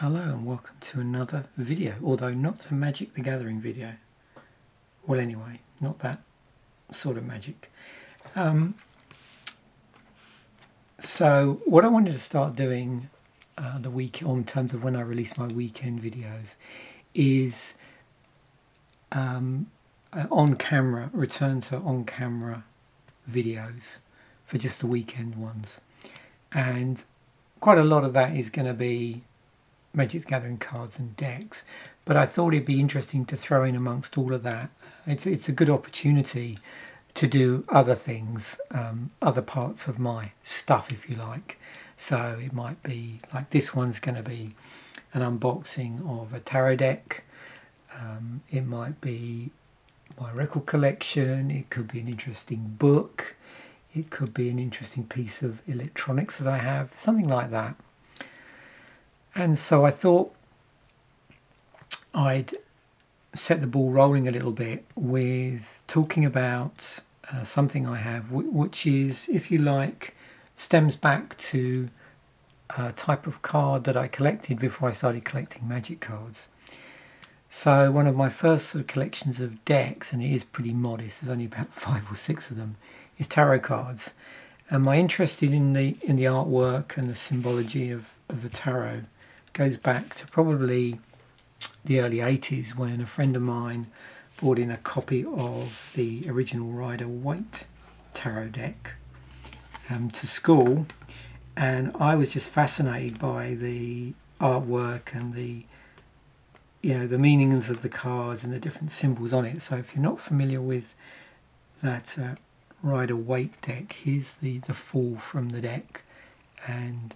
Hello and welcome to another video, although not a Magic the Gathering video. Well, anyway, not that sort of magic. So what I wanted to start doing the week in terms of when I release my weekend videos is return to on-camera videos for just the weekend ones. And quite a lot of that is going to be Magic the Gathering cards and decks, but I thought it'd be interesting to throw in amongst all of that. It's a good opportunity to do other things, other parts of my stuff, if you like. So it might be like this one's going to be an unboxing of a tarot deck. It might be my record collection. It could be an interesting book. It could be an interesting piece of electronics that I have, something like that. And so I thought I'd set the ball rolling a little bit with talking about something I have, which is, if you like, stems back to a type of card that I collected before I started collecting magic cards. So one of my first sort of collections of decks, and it is pretty modest, there's only about 5 or 6 of them, is tarot cards. And my interest in the artwork and the symbology of the tarot goes back to probably the early 80s, when a friend of mine brought in a copy of the original Rider-Waite tarot deck to school, and I was just fascinated by the artwork and the meanings of the cards and the different symbols on it. So if you're not familiar with that Rider-Waite deck, here's the fall from the deck, and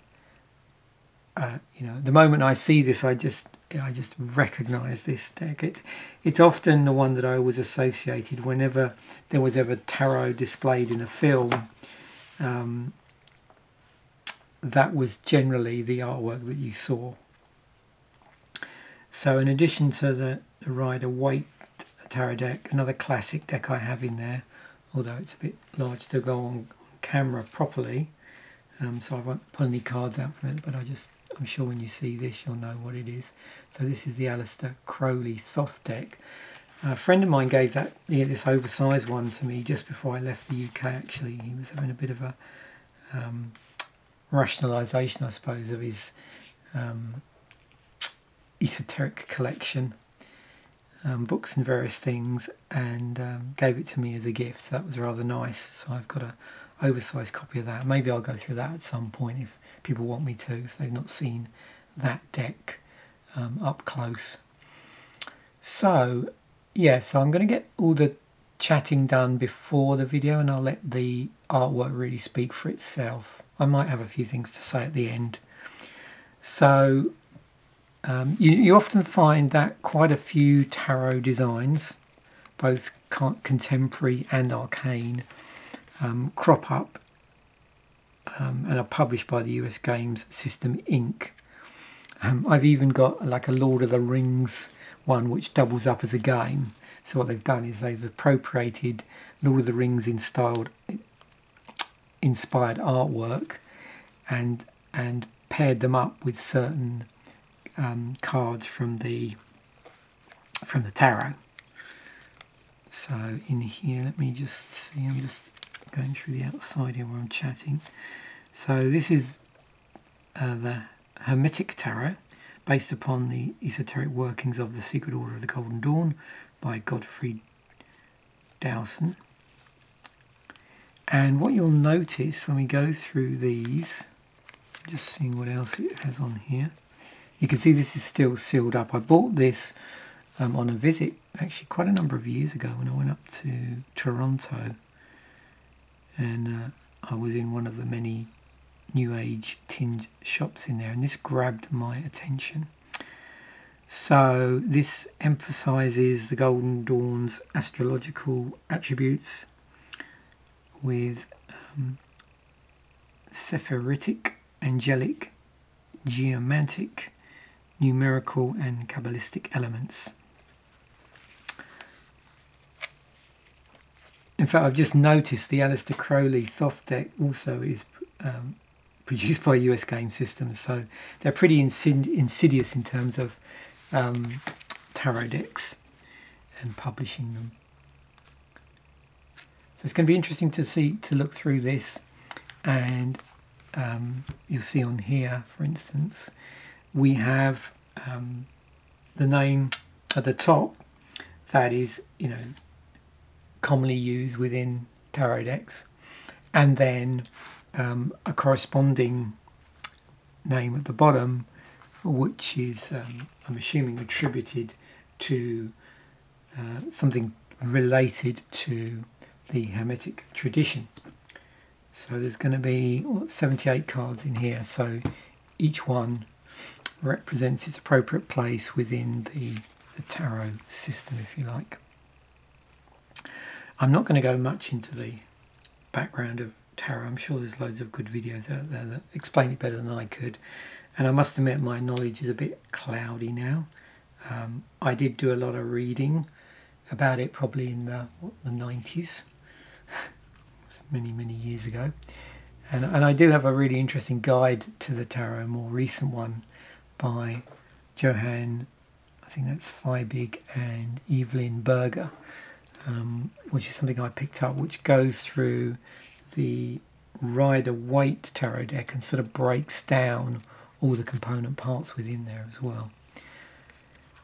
the moment I see this, I just recognise this deck. It's often the one that I was associated whenever there was ever tarot displayed in a film. That was generally the artwork that you saw. So in addition to the Rider-Waite tarot deck, another classic deck I have in there, although it's a bit large to go on camera properly, so I won't pull any cards out from it, but I'm sure when you see this you'll know what it is. So this is the Aleister Crowley Thoth deck. A friend of mine gave this oversized one to me just before I left the UK. Actually, he was having a bit of a rationalisation, I suppose, of his esoteric collection, books and various things, and gave it to me as a gift. So that was rather nice. So I've got a oversized copy of that. Maybe I'll go through that at some point if people want me to, if they've not seen that deck up close. So I'm going to get all the chatting done before the video, and I'll let the artwork really speak for itself. I might have a few things to say at the end. So you often find that quite a few tarot designs, both contemporary and arcane, crop up and are published by the US Games System Inc. I've even got like a Lord of the Rings one which doubles up as a game. So what they've done is they've appropriated Lord of the Rings inspired artwork and paired them up with certain cards from the tarot. So in here, let me just see, I'm just going through the outside here where I'm chatting. So this is the Hermetic Tarot, based upon the esoteric workings of the Secret Order of the Golden Dawn by Godfrey Dowson. And what you'll notice when we go through these, just seeing what else it has on here, you can see this is still sealed up. I bought this on a visit actually quite a number of years ago when I went up to Toronto, and I was in one of the many New Age tinged shops in there, and this grabbed my attention. So this emphasizes the Golden Dawn's astrological attributes with Sephirotic, angelic, geomantic, numerical and Kabbalistic elements. In fact, I've just noticed the Aleister Crowley Thoth deck also is produced by US Game Systems, so they're pretty insidious in terms of tarot decks and publishing them. So it's going to be interesting to look through this, and you'll see on here, for instance, we have the name at the top that is, commonly used within tarot decks, and then a corresponding name at the bottom, which is, I'm assuming, attributed to something related to the Hermetic tradition. So there's going to be 78 cards in here, so each one represents its appropriate place within the tarot system, if you like. I'm not going to go much into the background of tarot. I'm sure there's loads of good videos out there that explain it better than I could, and I must admit my knowledge is a bit cloudy now. I did do a lot of reading about it probably in the 90s, many years ago, and I do have a really interesting guide to the tarot, a more recent one by Johann, I think that's Feibig, and Evelyn Berger, which is something I picked up, which goes through the Rider-Waite tarot deck and sort of breaks down all the component parts within there as well.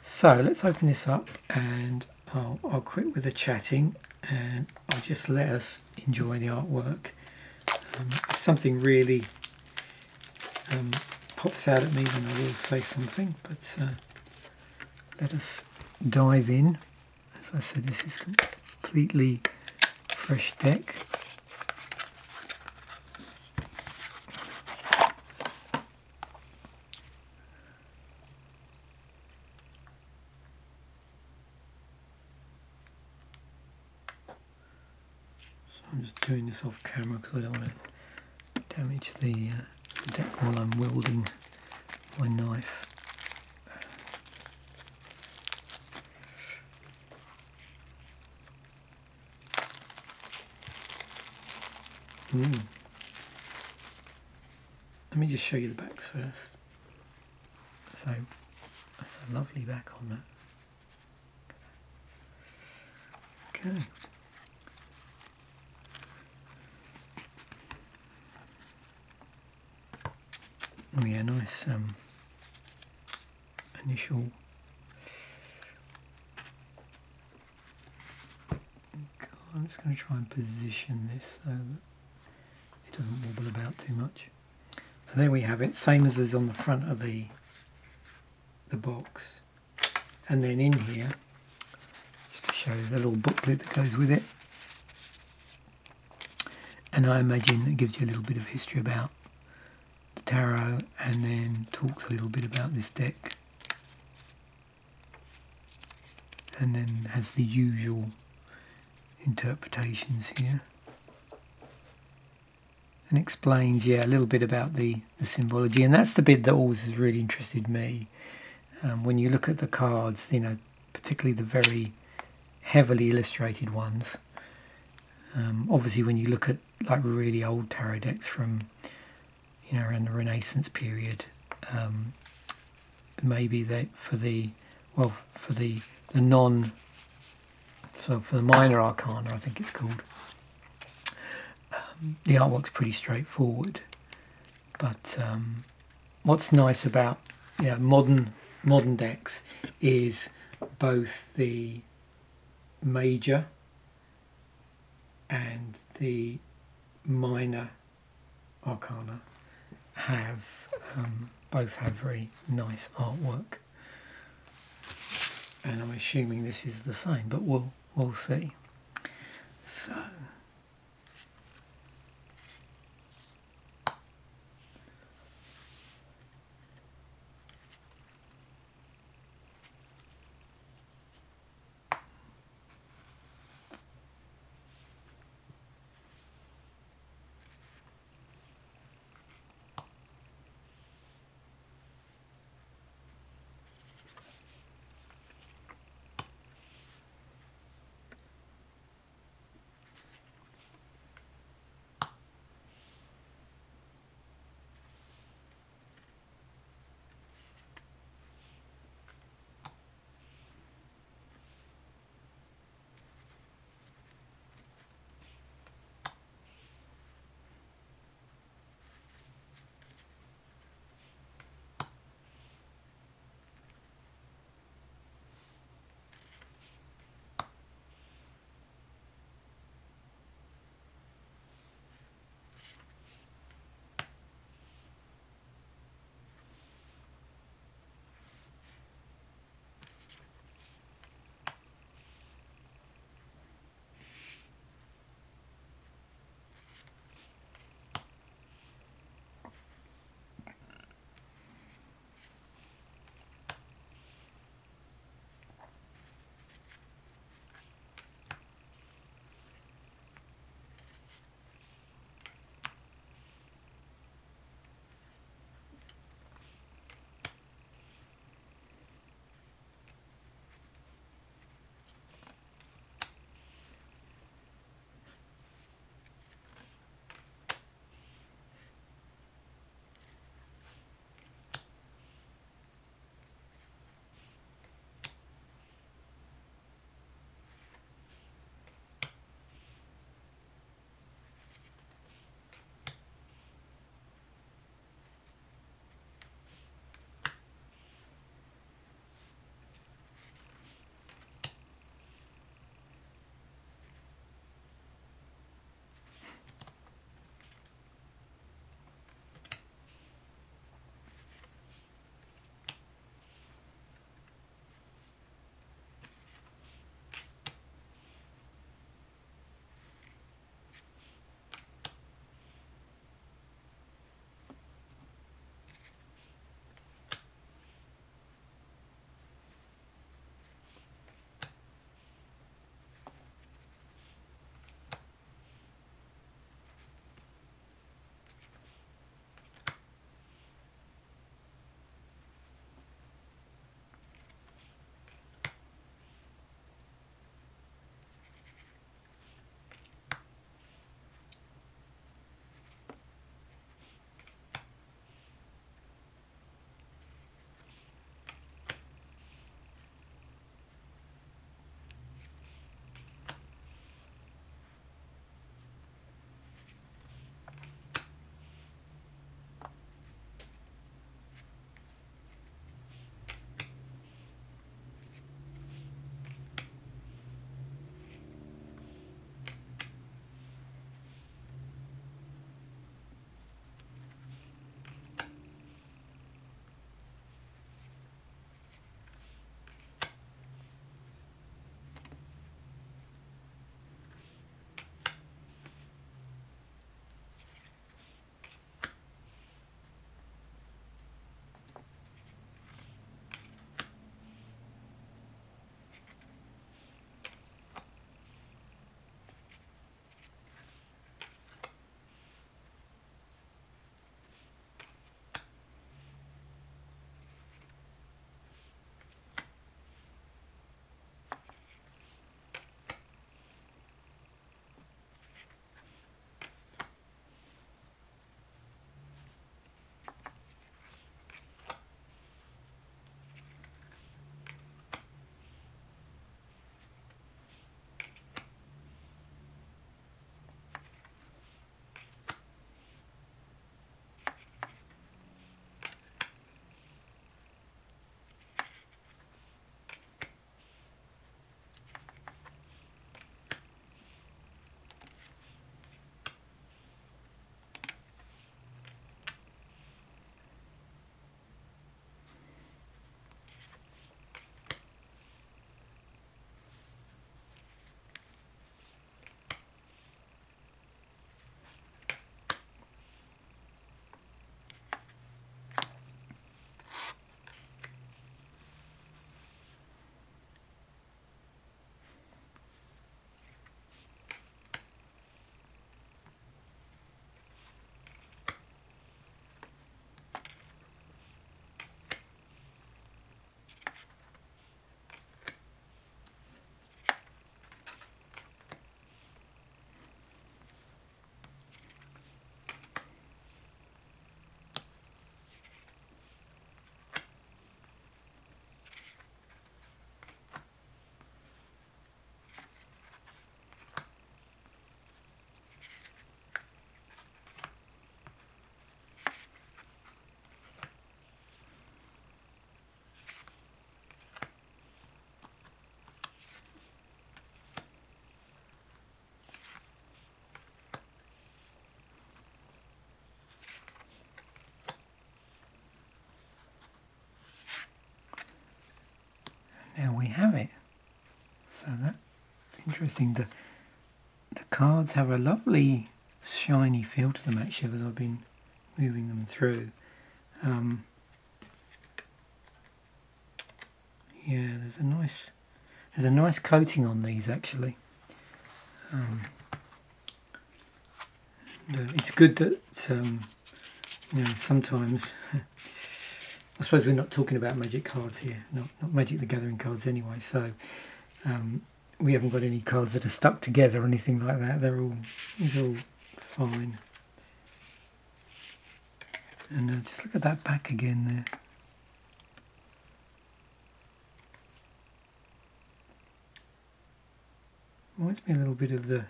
So let's open this up, and I'll quit with the chatting, and I'll just let us enjoy the artwork. If something really pops out at me, then I will say something, but let us dive in. As I said, this is completely fresh deck. I'm just doing this off camera because I don't want to damage the deck while I'm wielding my knife. Let me just show you the backs first. So that's a lovely back on that. Okay. Oh yeah, nice initial. I'm just going to try and position this so that it doesn't wobble about too much. So there we have it, same as is on the front of the box. And then in here, just to show you the little booklet that goes with it. And I imagine it gives you a little bit of history about the tarot, and then talks a little bit about this deck. And then has the usual interpretations here, and explains a little bit about the symbology, and that's the bit that always has really interested me. When you look at the cards, particularly the very heavily illustrated ones, obviously when you look at like really old tarot decks from around the Renaissance period, maybe that for the minor arcana, I think it's called, the artwork's pretty straightforward. But what's nice about modern decks is both the major and the minor arcana both have very nice artwork. And I'm assuming this is the same, but we'll see. So have it. So that's interesting. The cards have a lovely shiny feel to them actually as I've been moving them through. Yeah, there's a nice coating on these actually. It's good that sometimes I suppose we're not talking about magic cards here, not Magic the Gathering cards anyway. So we haven't got any cards that are stuck together or anything like that. It's all fine. And just look at that back again there. Reminds me a little bit of the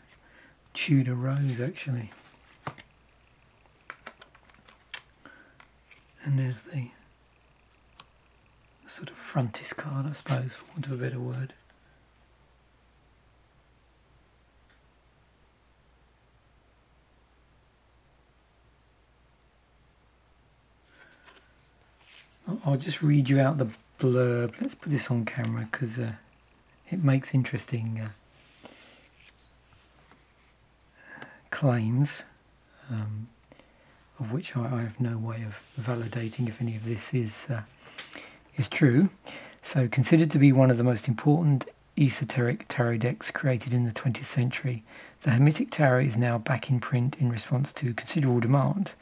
Tudor Rose actually. And there's the sort of frontis card, I suppose, for want of a better word. I'll just read you out the blurb. Let's put this on camera because it makes interesting claims, of which I have no way of validating if any of this is true. So, considered to be one of the most important esoteric tarot decks created in the 20th century, the Hermetic Tarot is now back in print in response to considerable demand.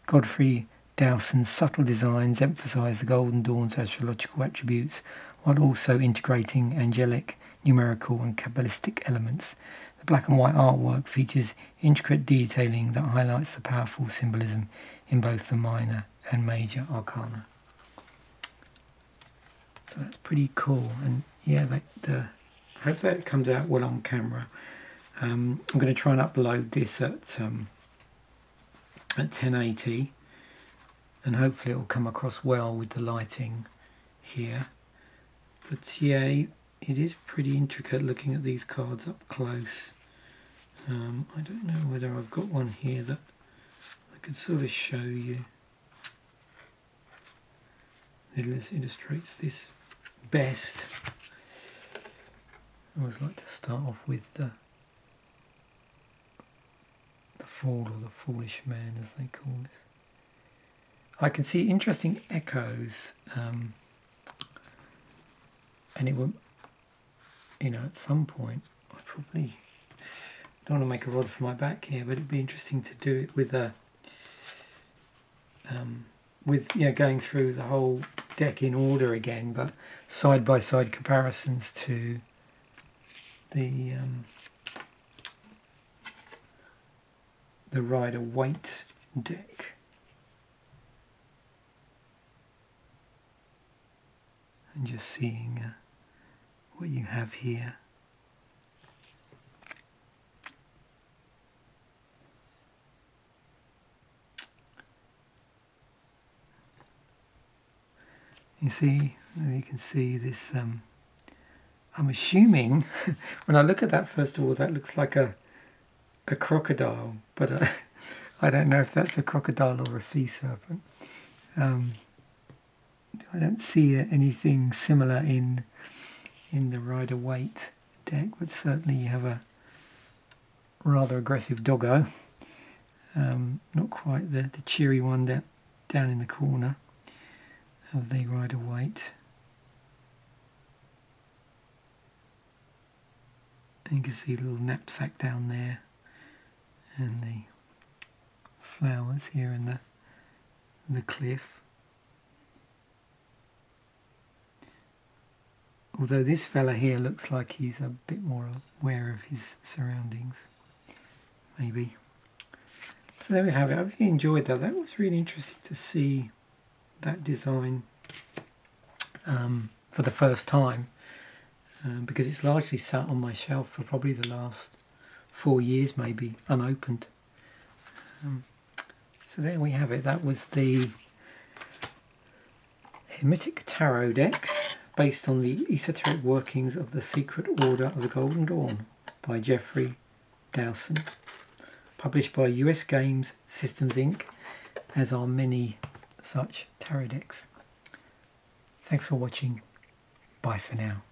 Godfrey Dowson's subtle designs emphasise the Golden Dawn's astrological attributes while also integrating angelic, numerical and Kabbalistic elements. The black and white artwork features intricate detailing that highlights the powerful symbolism in both the minor and major arcana. So that's pretty cool, and yeah, I hope that it comes out well on camera. I'm going to try and upload this at 1080, and hopefully it will come across well with the lighting here. But yeah, it is pretty intricate looking at these cards up close. I don't know whether I've got one here that I could sort of show you. It illustrates this best. I always like to start off with the fool or the foolish man, as they call this. I can see interesting echoes, and it will, at some point, I probably don't want to make a rod for my back here, but it'd be interesting to do it with going through the whole deck in order again, but side by side comparisons to the Rider-Waite deck. And just seeing what you have here. You can see this, I'm assuming, when I look at that first of all, that looks like a crocodile, but I don't know if that's a crocodile or a sea serpent. I don't see anything similar in the Rider-Waite deck, but certainly you have a rather aggressive doggo. Not quite the cheery one down in the corner of the Rider-Waite. And you can see a little knapsack down there, and the flowers here in the cliff. Although this fella here looks like he's a bit more aware of his surroundings, maybe. So there we have it. I hope you enjoyed that. That was really interesting to see that design for the first time, because it's largely sat on my shelf for probably the last 4 years, maybe, unopened. So there we have it. That was the Hermetic Tarot deck, based on the esoteric workings of the Secret Order of the Golden Dawn by Geoffrey Dowson, published by US Games Systems Inc., as are many such tarot decks. Thanks for watching. Bye for now.